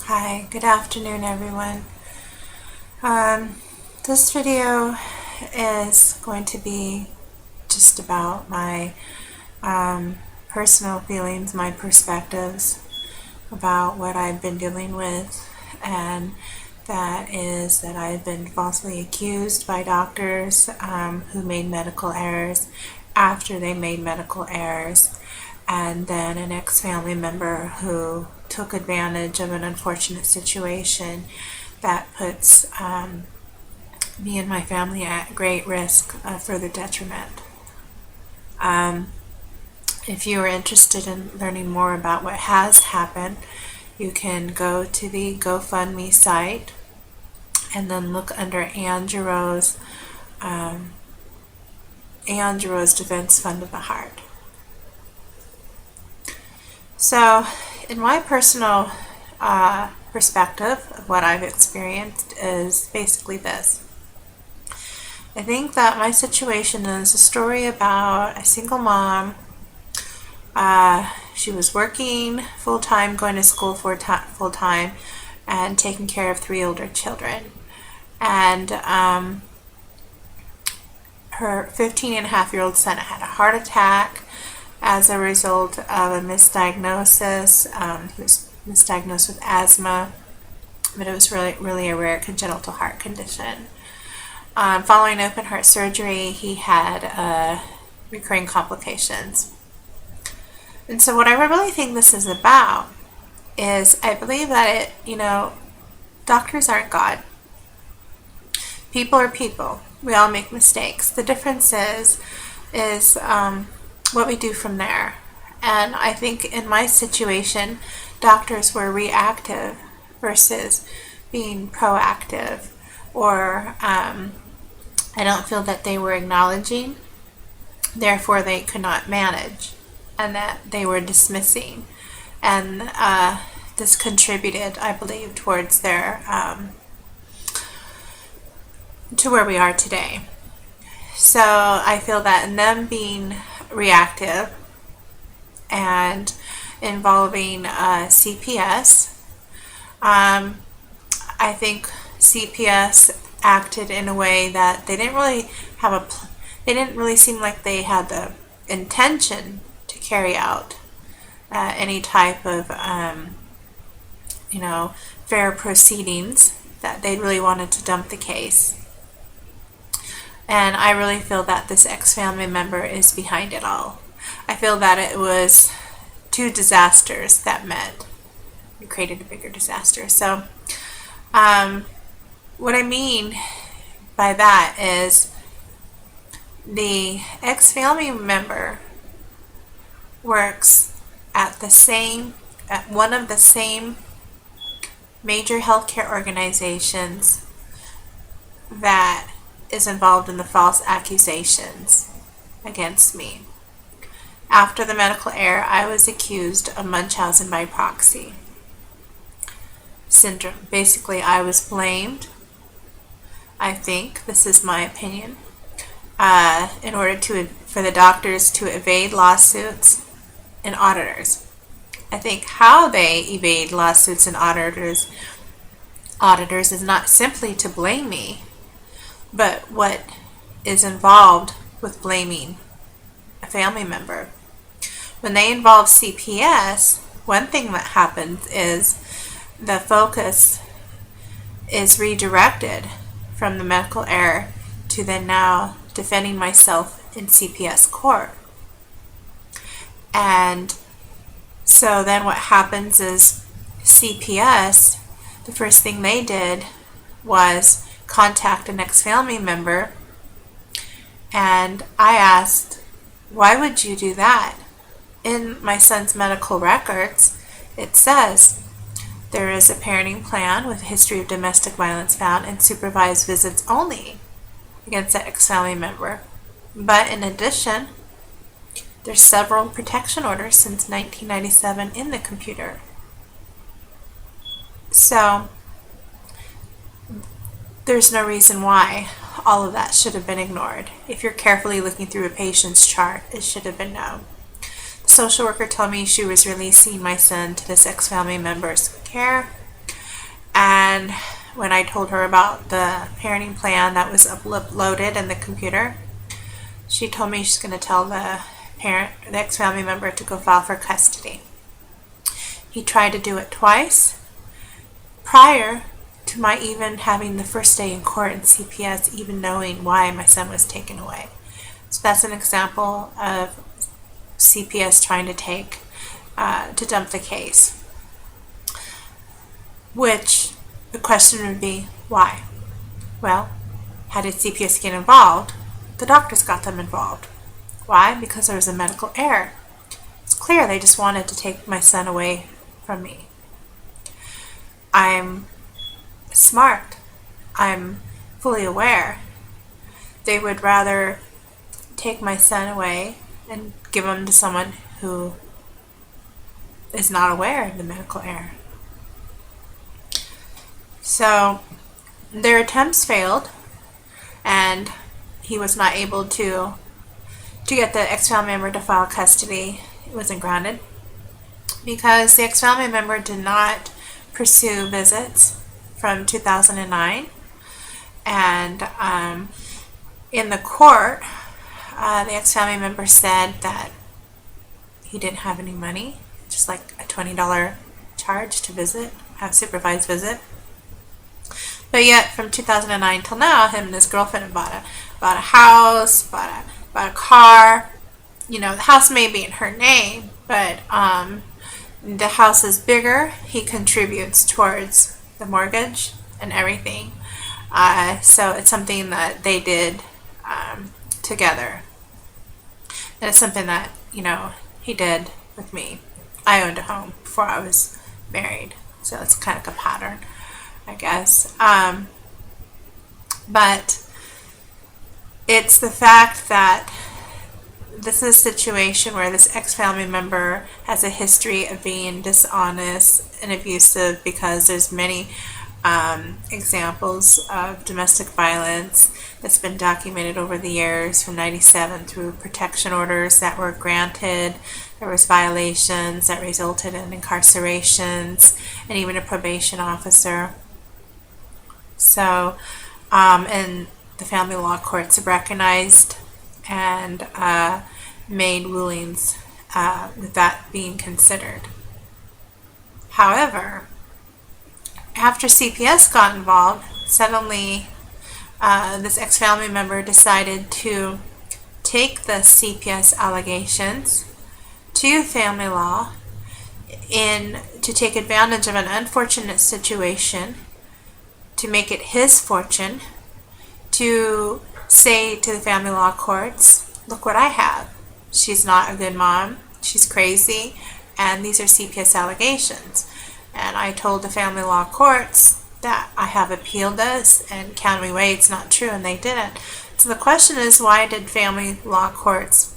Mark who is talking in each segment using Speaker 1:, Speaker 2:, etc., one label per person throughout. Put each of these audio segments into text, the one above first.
Speaker 1: Hi, good afternoon everyone. This video is going to be just about my personal feelings, my perspectives about what I've been dealing with, and that is that I've been falsely accused by doctors who made medical errors after they made medical errors, and then an ex-family member who took advantage of an unfortunate situation that puts me and my family at great risk of further detriment. If you are interested in learning more about what has happened, you can go to the GoFundMe site and then look under Anne Giroux's Defense Fund of the Heart. So, in my personal perspective of what I've experienced is basically this. I think that my situation is a story about a single mom. She was working full-time, going to school full-time, and taking care of 3 older children. And her 15-and-a-half-year-old son had a heart attack as a result of a misdiagnosis. He was misdiagnosed with asthma, but it was really a rare congenital heart condition. Following open heart surgery, he had recurring complications. And so what I really think this is about is I believe that doctors aren't God. People are people. We all make mistakes. The difference is what we do from there. And I think in my situation, doctors were reactive versus being proactive, or I don't feel that they were acknowledging, therefore they could not manage, and that they were dismissing. And this contributed, I believe, towards their to where we are today. So I feel that in them being reactive and involving CPS, I think CPS acted in a way that they didn't really seem like they had the intention to carry out any type of fair proceedings, that they really wanted to dump the case. And I really feel that this ex-family member is behind it all. I feel that it was 2 disasters that met and created a bigger disaster. So what I mean by that is the ex-family member works at one of the same major healthcare organizations that is involved in the false accusations against me. After the medical error, I was accused of Munchausen by proxy syndrome. Basically, I was blamed, I think, this is my opinion, in order for the doctors to evade lawsuits and auditors. I think how they evade lawsuits and auditors is not simply to blame me, but what is involved with blaming a family member. When they involve CPS, one thing that happens is the focus is redirected from the medical error to then now defending myself in CPS court. And so then what happens is CPS, the first thing they did was contact an ex-family member, and I asked, why would you do that? In my son's medical records, it says there is a parenting plan with a history of domestic violence found and supervised visits only against that ex-family member. But in addition, there's several protection orders since 1997 in the computer. So there's no reason why all of that should have been ignored. If you're carefully looking through a patient's chart, it should have been known. The social worker told me she was releasing my son to this ex-family member's care, And when I told her about the parenting plan that was uploaded in the computer, she told me she's going to tell the ex-family member to go file for custody. He tried to do it twice prior to my even having the first day in court and CPS even knowing why my son was taken away. So that's an example of CPS trying to dump the case. Which the question would be, why? Well, how did CPS get involved? The doctors got them involved. Why? Because there was a medical error. It's clear they just wanted to take my son away from me. I'm smart. I'm fully aware. They would rather take my son away and give him to someone who is not aware of the medical error. So their attempts failed, and he was not able to get the ex-family member to file custody. It wasn't granted because the ex-family member did not pursue visits from 2009. And in the court, the ex-family member said that he didn't have any money, just like a $20 charge to visit, have supervised visit. But yet, from 2009 till now, him and his girlfriend have bought a house, bought a car. You know, the house may be in her name, but the house is bigger. He contributes towards the mortgage and everything. So it's something that they did together. And it's something that, he did with me. I owned a home before I was married. So it's kind of like a pattern, I guess. But it's the fact that this is a situation where this ex-family member has a history of being dishonest and abusive, because there's many examples of domestic violence that's been documented over the years from 97 through protection orders that were granted. There was violations that resulted in incarcerations and even a probation officer. So, and the family law courts have recognized and made rulings with that being considered. However, after CPS got involved, suddenly this ex-family member decided to take the CPS allegations to family law to take advantage of an unfortunate situation, to make it his fortune, to say to the family law courts, look what I have. She's not a good mom, she's crazy, and these are CPS allegations. And I told the family law courts that I have appealed this, and can we wait? It's not true, and they didn't. So the question is, why did family law courts,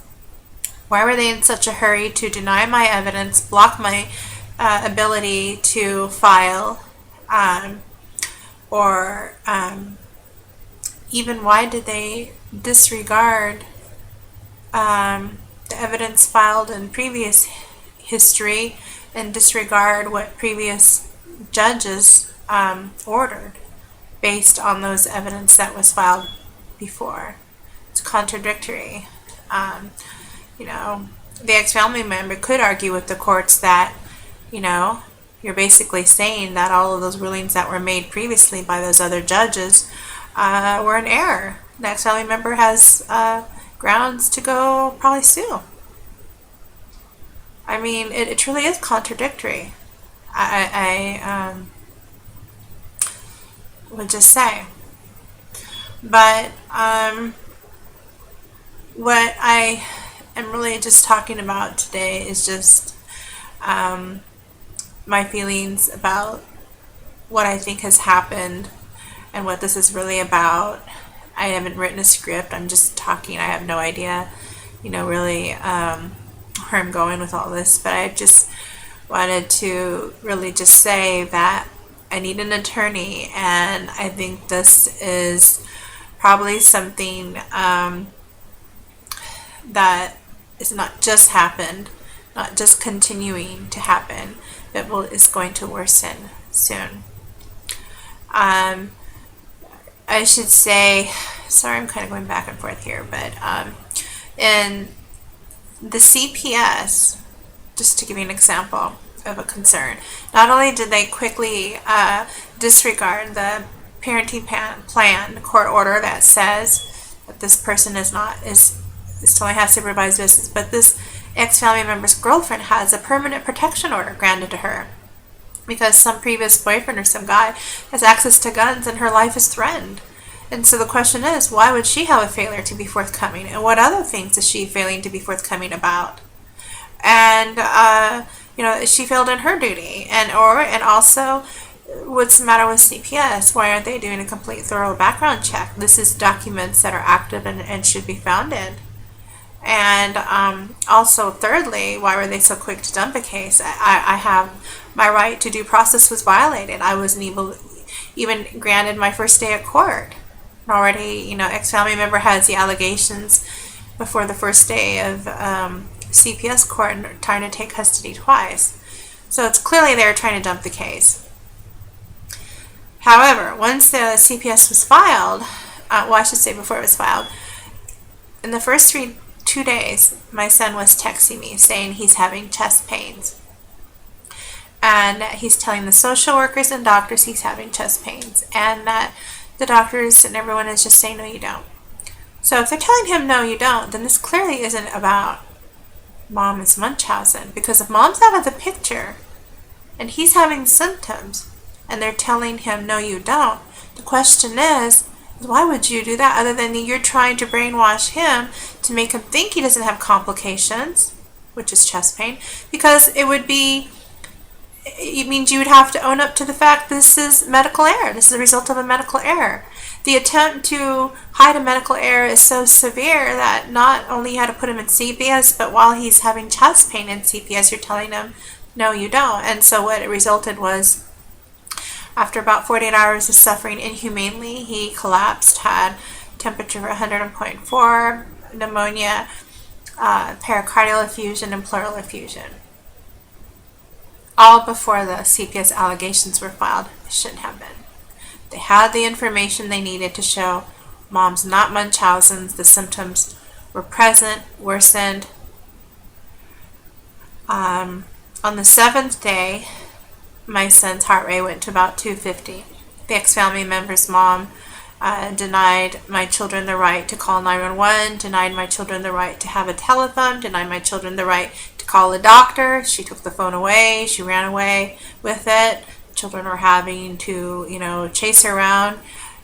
Speaker 1: why were they in such a hurry to deny my evidence, block my ability to file, or even why did they disregard the evidence filed in previous history and disregard what previous judges ordered based on those evidence that was filed before? It's contradictory. The ex-family member could argue with the courts that, you're basically saying that all of those rulings that were made previously by those other judges were in error. The ex-family member has grounds to go probably sue. I mean, it truly is contradictory. I would just say. But what I am really just talking about today is just my feelings about what I think has happened and what this is really about. I haven't written a script. I'm just talking. I have no idea, really where I'm going with all this. But I just wanted to really just say that I need an attorney, and I think this is probably something that is not just happened, not just continuing to happen, but is going to worsen soon. I should say, sorry, I'm kind of going back and forth here, but in the CPS, just to give you an example of a concern, not only did they quickly disregard the parenting plan court order that says that this person is to only have supervised visits, but this ex-family member's girlfriend has a permanent protection order granted to her because some previous boyfriend or some guy has access to guns and her life is threatened. And so the question is, why would she have a failure to be forthcoming? And what other things is she failing to be forthcoming about? And, she failed in her duty. And also, what's the matter with CPS? Why aren't they doing a complete thorough background check? This is documents that are active and should be founded. And also, thirdly, why were they so quick to dump a case? I have my right to due process was violated. I wasn't even granted my first day at court. Already, ex-family member has the allegations before the first day of CPS court and trying to take custody twice. So it's clearly they were trying to dump the case. However, once the CPS was filed, I should say before it was filed, in the first 2 days, my son was texting me saying he's having chest pains. And he's telling the social workers and doctors he's having chest pains. And that the doctors and everyone is just saying, no, you don't. So if they're telling him, no, you don't, then this clearly isn't about mom is Munchausen. Because if mom's out of the picture and he's having symptoms and they're telling him, no, you don't, the question is, why would you do that other than you're trying to brainwash him to make him think he doesn't have complications, which is chest pain, because it means you would have to own up to the fact this is medical error. This is a result of a medical error. The attempt to hide a medical error is so severe that not only you had to put him in CPS, but while he's having chest pain in CPS, you're telling him, no, you don't. And so what it resulted was, after about 48 hours of suffering inhumanely, he collapsed, had temperature of 100.4, pneumonia, pericardial effusion, and pleural effusion. All before the CPS allegations were filed. They shouldn't have been. They had the information they needed to show mom's not Munchausen's. The symptoms were present, worsened. On the 7th day, my son's heart rate went to about 250. The ex-family member's mom denied my children the right to call 911, denied my children the right to have a telephone, denied my children the right to call a doctor. She took the phone away. She ran away with it. The children were having to, chase her around.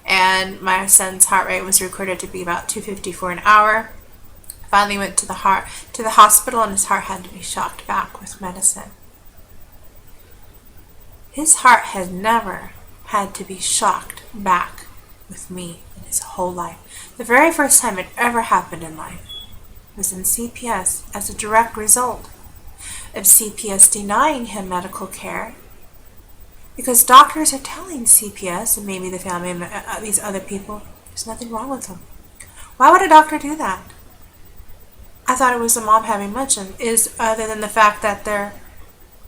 Speaker 1: And my son's heart rate was recorded to be about 250 for an hour. Finally went to the hospital, and his heart had to be shocked back with medicine. His heart has never had to be shocked back with me in his whole life. The very first time it ever happened in life was in CPS as a direct result of CPS denying him medical care, because doctors are telling CPS and maybe the family and these other people there's nothing wrong with him. Why would a doctor do that? I thought it was the mom having Munchausen, other than the fact that they're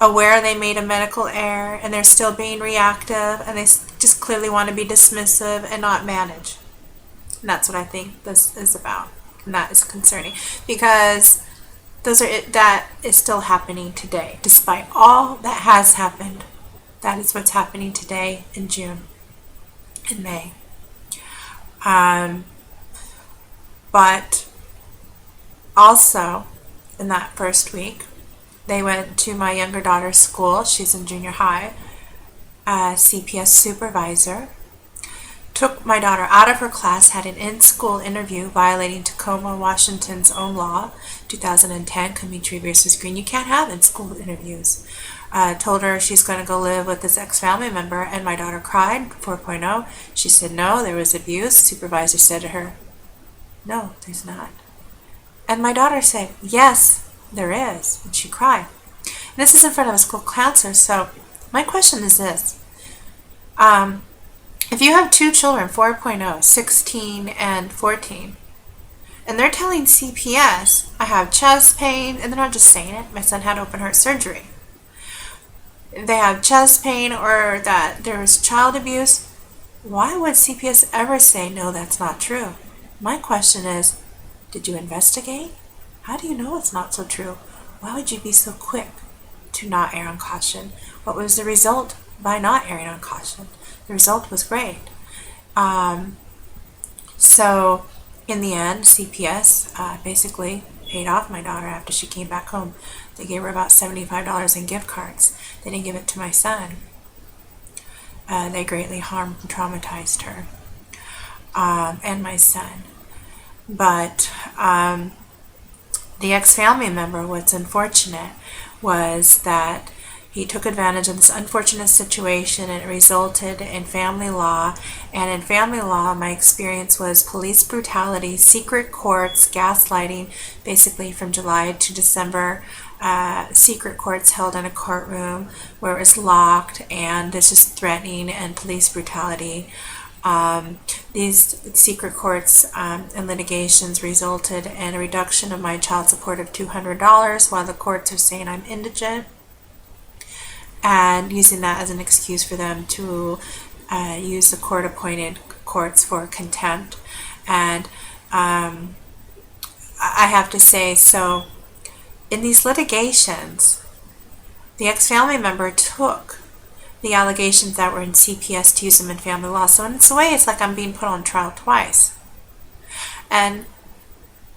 Speaker 1: aware they made a medical error and they're still being reactive and they just clearly want to be dismissive and not manage. And that's what I think this is about, and that is concerning, because that is still happening today despite all that has happened. That is what's happening today in June, in May. But also in that first week, they went to my younger daughter's school. She's in junior high. A CPS supervisor took my daughter out of her class, had an in-school interview violating Tacoma, Washington's own law, 2010, Comitry versus Green. You can't have in-school interviews. Told her she's going to go live with this ex-family member, and my daughter cried, 4.0. She said, no, there was abuse. Supervisor said to her, no, there's not. And my daughter said, yes, there is. And she cried. And this is in front of a school counselor. So my question is this. If you have two children, 4.0, 16 and 14, and they're telling CPS, I have chest pain, and they're not just saying it. My son had open heart surgery. They have chest pain, or that there was child abuse. Why would CPS ever say, no, that's not true? My question is, did you investigate? How do you know it's not so true? Why would you be so quick to not err on caution? What was the result by not erring on caution? The result was great. So in the end, CPS basically paid off my daughter after she came back home. They gave her about $75 in gift cards. They didn't give it to my son. They greatly harmed and traumatized her and my son. But the ex-family member, what's unfortunate was that he took advantage of this unfortunate situation, and it resulted in family law. And in family law, my experience was police brutality, secret courts, gaslighting, basically from July to December. Secret courts held in a courtroom where it was locked, and this is threatening and police brutality. These secret courts and litigations resulted in a reduction of my child support of $200 while the courts are saying I'm indigent, and using that as an excuse for them to use the court-appointed courts for contempt. And I have to say, so in these litigations, the ex-family member took the allegations that were in CPS to use them in family law. So in this way, it's like I'm being put on trial twice. And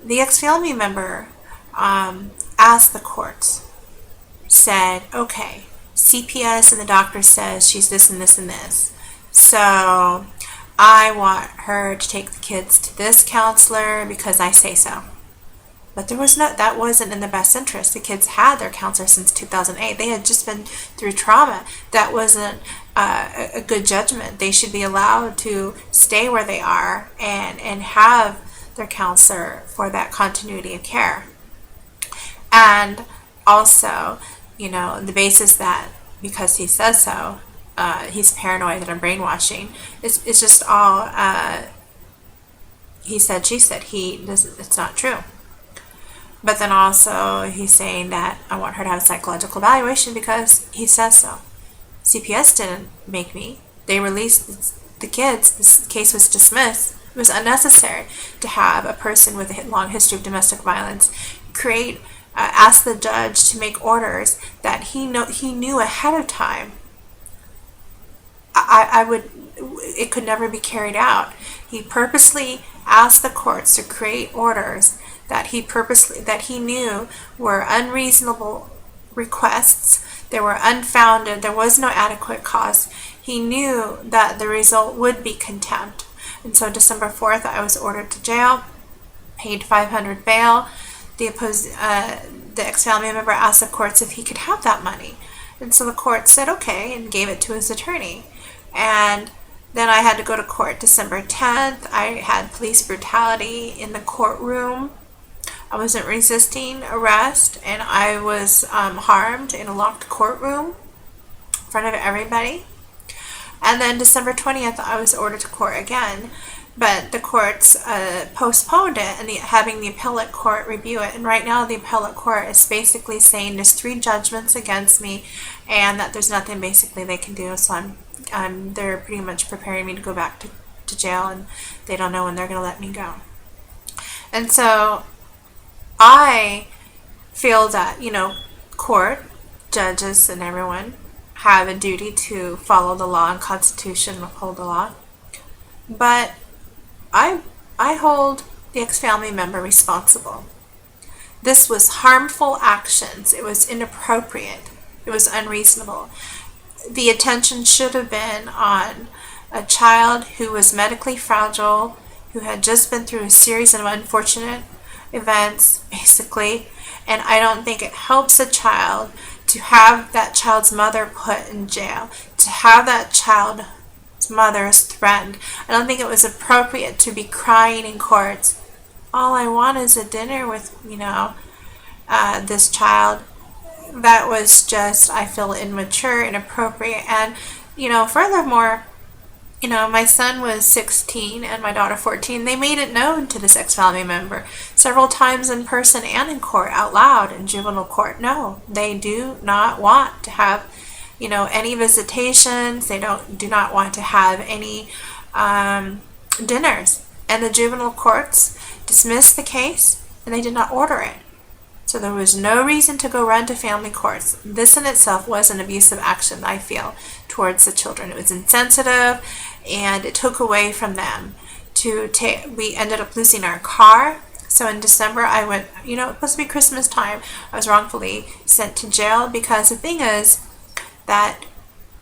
Speaker 1: the ex-family member asked the courts, said, okay, CPS and the doctor says she's this and this and this. So I want her to take the kids to this counselor because I say so. But that wasn't in the best interest. The kids had their counselor since 2008. They had just been through trauma. That wasn't a good judgment. They should be allowed to stay where they are and have their counselor for that continuity of care. And also, the basis that because he says so, he's paranoid that I'm brainwashing. It's just all he said, she said. It's not true. But then also he's saying that I want her to have a psychological evaluation because he says so. CPS didn't make me. They released the kids. This case was dismissed. It was unnecessary to have a person with a long history of domestic violence ask the judge to make orders that he knew ahead of time. It could never be carried out. He purposely asked the courts to create orders that he knew were unreasonable requests. They were unfounded. There was no adequate cause. He knew that the result would be contempt. And so December 4th, I was ordered to jail, paid $500 bail. The ex-family member asked the courts if he could have that money. And so the court said okay and gave it to his attorney. And then I had to go to court December 10th. I had police brutality in the courtroom. I wasn't resisting arrest, and I was harmed in a locked courtroom in front of everybody. And then December 20th, I was ordered to court again, but the courts postponed it and having the appellate court review it. And right now, the appellate court is basically saying there's 3 judgments against me, and that there's nothing basically they can do. So they're pretty much preparing me to go back to jail, and they don't know when they're going to let me go. And so I feel that, court, judges, and everyone have a duty to follow the law and Constitution and uphold the law. But I hold the ex-family member responsible. This was harmful actions. It was inappropriate. It was unreasonable. The attention should have been on a child who was medically fragile, who had just been through a series of unfortunate events, basically, and I don't think it helps a child to have that child's mother put in jail, to have that child's mother threatened. I don't think it was appropriate to be crying in courts. All I want is a dinner with, this child. That was just, I feel, immature, inappropriate, and, furthermore, my son was 16 and my daughter 14. They made it known to this ex-family member several times in person and in court, out loud in juvenile court. No, they do not want to have, any visitations. They do not want to have any dinners, and the juvenile courts dismissed the case and they did not order it. So there was no reason to go run to family courts. This in itself was an abusive action, I feel, towards the children. It was insensitive, and it took away from them. We ended up losing our car. So in December, I went, it was supposed to be Christmas time. I was wrongfully sent to jail because the thing is that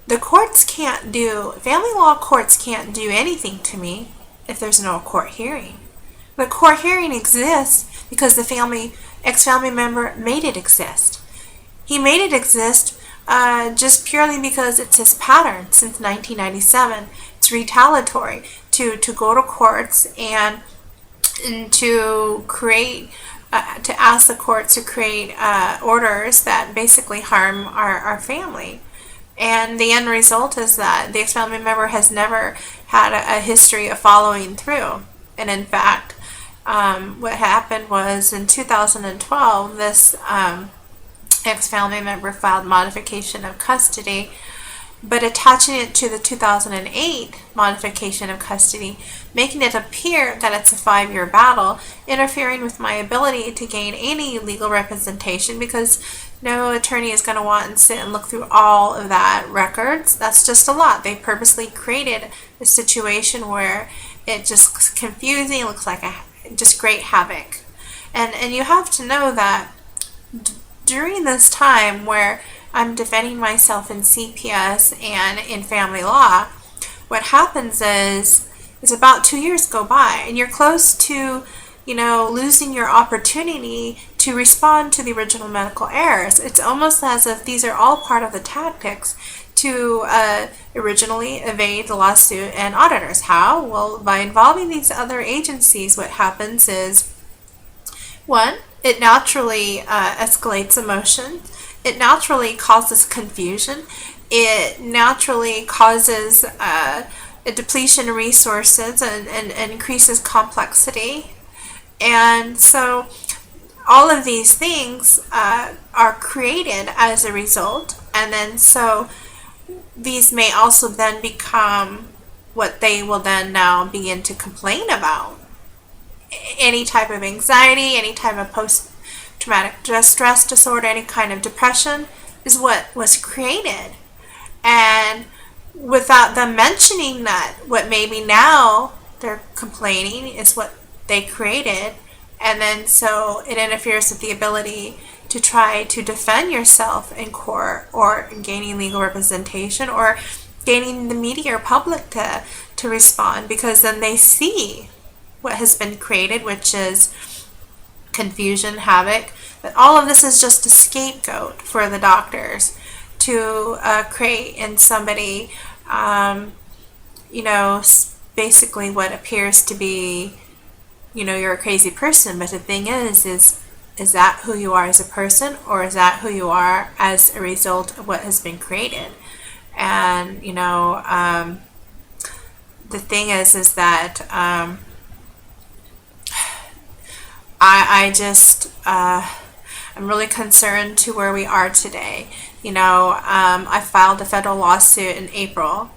Speaker 1: family law courts can't do anything to me if there's no court hearing. The court hearing exists because the ex-family member made it exist. He made it exist just purely because it's his pattern since 1997. It's retaliatory to go to courts and to create, to ask the courts to create orders that basically harm our family. And the end result is that the ex-family member has never had a history of following through. And in fact, what happened was in 2012, this ex-family member filed modification of custody, but attaching it to the 2008 modification of custody, making it appear that it's a 5-year battle, interfering with my ability to gain any legal representation because no attorney is going to want and sit and look through all of that records. That's just a lot. They purposely created a situation where it just confusing, looks like just great havoc. And you have to know that during this time where I'm defending myself in CPS and in family law, what happens is about 2 years go by and you're close to, losing your opportunity to respond to the original medical errors. It's almost as if these are all part of the tactics to originally evade the lawsuit and auditors. How? Well, by involving these other agencies, what happens is, one, it naturally escalates emotions. It naturally causes confusion. It naturally causes a depletion of resources and increases complexity. And so all of these things are created as a result. And then so these may also then become what they will then now begin to complain about. Any type of anxiety, any type of post-traumatic stress disorder, any kind of depression is what was created. And without them mentioning that, what maybe now they're complaining is what they created. And then so it interferes with the ability to try to defend yourself in court or gaining legal representation or gaining the media or public to respond, because then they see what has been created, which is confusion, havoc. But all of this is just a scapegoat for the doctors to create in somebody, basically what appears to be, you're a crazy person. But the thing is that who you are as a person, or is that who you are as a result of what has been created? And, the thing is that I'm really concerned to where we are today. I filed a federal lawsuit in April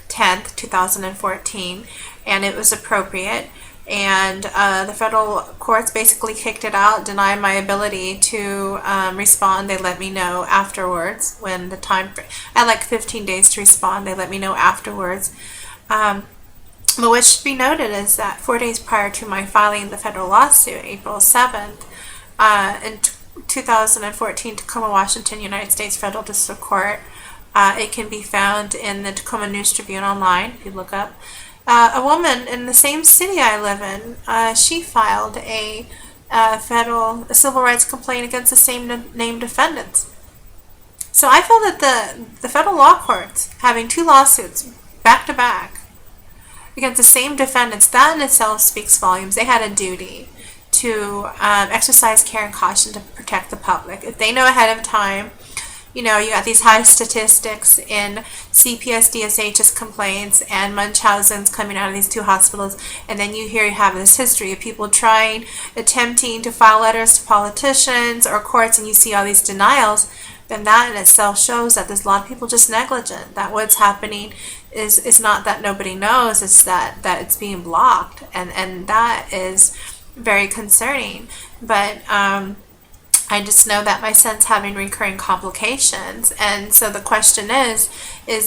Speaker 1: 10th, 2014, and it was appropriate. And the federal courts basically kicked it out, denied my ability to respond. They let me know afterwards when the time, I had like 15 days to respond. They let me know afterwards. But what should be noted is that 4 days prior to my filing the federal lawsuit, April 7th, in 2014, Tacoma, Washington, United States Federal District Court, it can be found in the Tacoma News Tribune online, if you look up. A woman in the same city I live in, she filed a civil rights complaint against the same named defendants. So I feel that the federal law courts, having 2 lawsuits back to back against the same defendants, that in itself speaks volumes. They had a duty to exercise care and caution to protect the public. If they know ahead of time, you got these high statistics in CPS, DSH's complaints and Munchausen's coming out of these 2 hospitals, and then you have this history of people attempting to file letters to politicians or courts, and you see all these denials. then that in itself shows that there's a lot of people just negligent, that what's happening is not that nobody knows, it's that it's being blocked, and that is very concerning. But I just know that my son's having recurring complications, and so the question is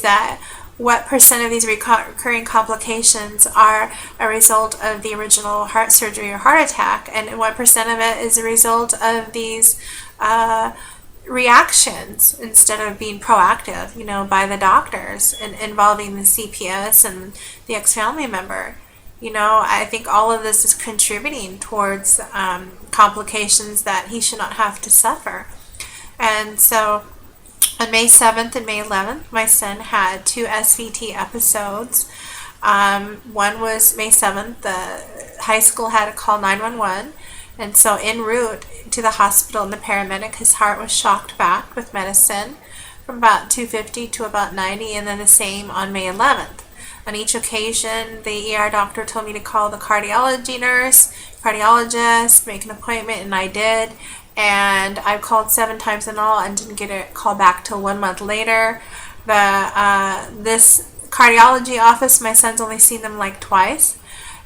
Speaker 1: that what percent of these recurring complications are a result of the original heart surgery or heart attack, and what percent of it is a result of these reactions instead of being proactive, by the doctors and involving the CPS and the ex-family member. I think all of this is contributing towards complications that he should not have to suffer. And so on May 7th and May 11th, my son had 2 SVT episodes. One was May 7th, the high school had to call 911. And so en route to the hospital and the paramedic, his heart was shocked back with medicine from about 250 to about 90, and then the same on May 11th. On each occasion, the ER doctor told me to call the cardiologist, make an appointment, and I did. And I called 7 times in all and didn't get a call back till 1 month later. This cardiology office, my son's only seen them like twice.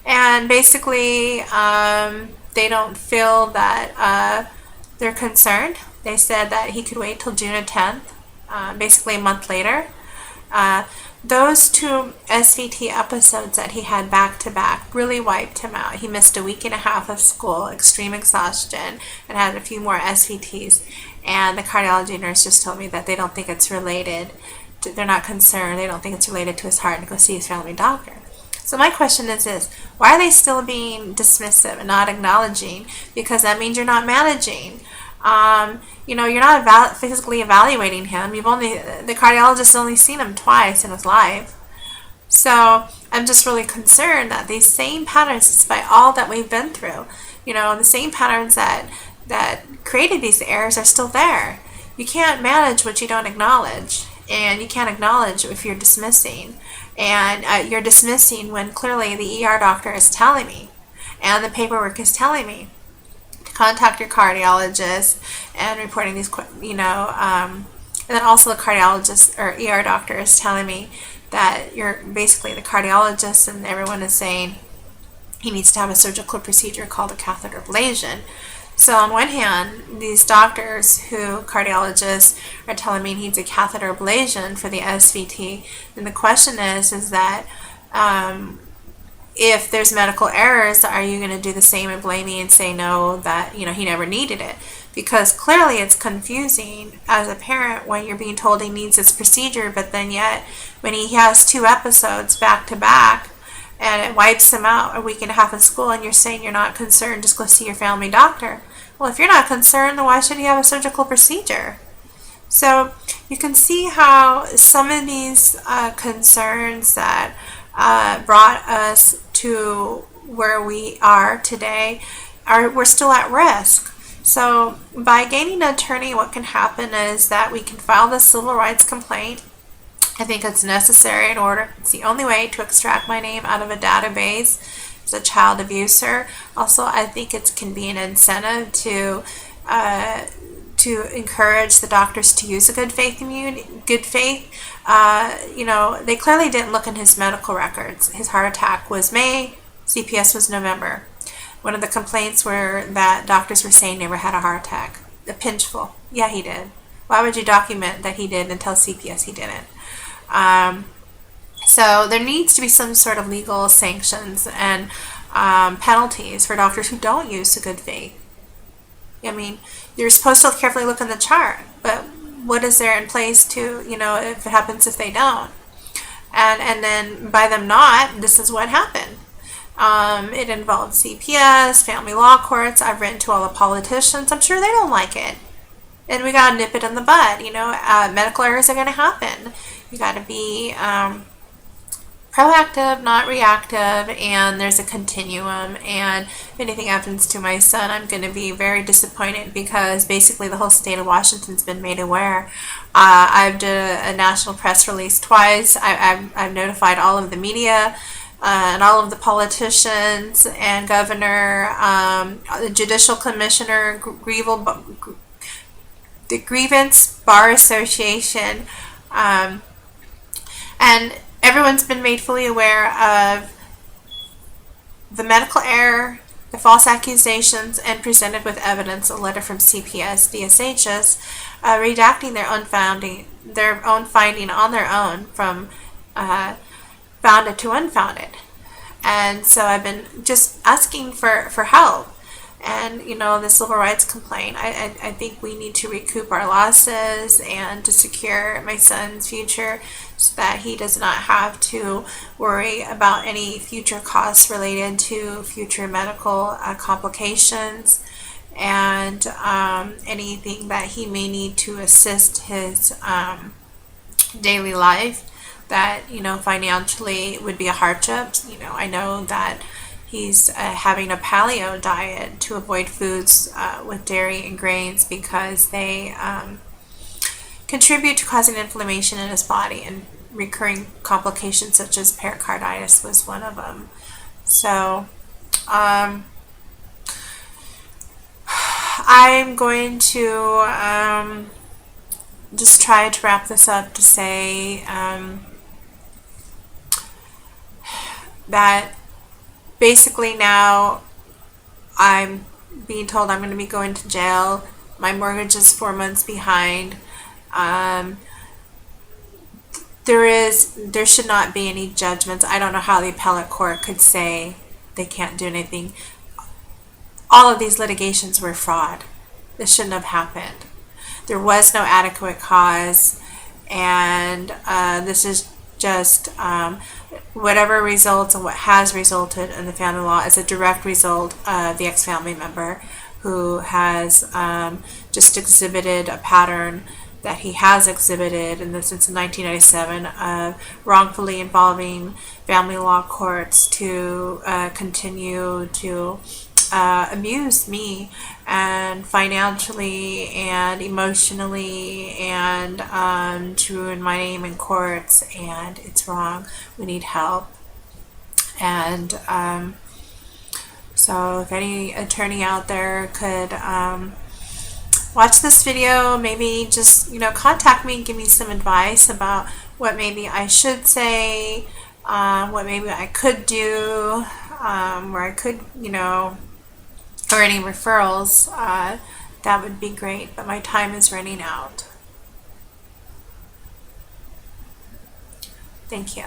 Speaker 1: And basically, they don't feel that they're concerned. They said that he could wait till June 10th, basically a month later. Those 2 SVT episodes that he had back to back really wiped him out. He missed a week and a half of school, extreme exhaustion, and had a few more SVTs. And the cardiology nurse just told me that they don't think it's related. They're not concerned. They don't think it's related to his heart, and go see his family doctor. So my question is this: why are they still being dismissive and not acknowledging? Because that means you're not managing. You're not physically evaluating him. The cardiologist has only seen him twice in his life. So I'm just really concerned that these same patterns, despite all that we've been through, the same patterns that created these errors are still there. You can't manage what you don't acknowledge, and you can't acknowledge if you're dismissing. And you're dismissing when clearly the ER doctor is telling me, and the paperwork is telling me, contact your cardiologist and reporting these, and then also the cardiologist or ER doctor is telling me that you're basically the cardiologist, and everyone is saying he needs to have a surgical procedure called a catheter ablation. So on one hand, these doctors cardiologists are telling me he needs a catheter ablation for the SVT, and the question is that if there's medical errors, are you going to do the same and blame me and say no, that he never needed it? Because clearly it's confusing as a parent when you're being told he needs this procedure, but then yet when he has 2 episodes back to back and it wipes him out a week and a half of school, and you're saying you're not concerned, just go see your family doctor. Well, if you're not concerned, then why should he have a surgical procedure? So you can see how some of these concerns that brought us to where we are today we're still at risk. So by gaining an attorney, what can happen is that we can file the civil rights complaint. I think it's necessary it's the only way to extract my name out of a database as a child abuser. Also, I think it can be an incentive to encourage the doctors to use a good faith. They clearly didn't look in his medical records. His heart attack was May, CPS was November. One of the complaints were that doctors were saying never had a heart attack. A pinchful. Yeah, he did. Why would you document that he did and tell CPS he didn't? So there needs to be some sort of legal sanctions and penalties for doctors who don't use a good faith. I mean, you're supposed to carefully look in the chart, but what is there in place to, if it happens if they don't? And then by them not, this is what happened. It involved CPS, family law courts. I've written to all the politicians. I'm sure they don't like it. And we got to nip it in the bud. Medical errors are going to happen. You got to be proactive, not reactive, and there's a continuum. And if anything happens to my son, I'm going to be very disappointed, because basically the whole state of Washington's been made aware. I've done a national press release twice. I've notified all of the media and all of the politicians and governor, the judicial commissioner, the Grievance Bar Association, and everyone's been made fully aware of the medical error, the false accusations, and presented with evidence a letter from CPS DSHS redacting their own finding on their own from founded to unfounded. And so I've been just asking for help. And, you know, the civil rights complaint, I think we need to recoup our losses and to secure my son's future so that he does not have to worry about any future costs related to future medical complications and anything that he may need to assist his daily life that, you know, financially would be a hardship. You know, I know that he's having a paleo diet to avoid foods with dairy and grains because they contribute to causing inflammation in his body, and recurring complications such as pericarditis was one of them. So I'm going to just try to wrap this up to say that basically now I'm being told I'm going to be going to jail. My mortgage is 4 months behind. There should not be any judgments. I don't know how the appellate court could say they can't do anything. All of these litigations were fraud. This shouldn't have happened. There was no adequate cause, and this is just whatever results and what has resulted in the family law is a direct result of the ex-family member who has just exhibited a pattern that he has exhibited since 1997 of wrongfully involving family law courts to continue to abuse me and financially and emotionally and to ruin my name in courts, and it's wrong. We need help. And so if any attorney out there could watch this video, maybe just, you know, contact me and give me some advice about what maybe I should say, what maybe I could do, where I could, you know, or any referrals, that would be great. But my time is running out. Thank you.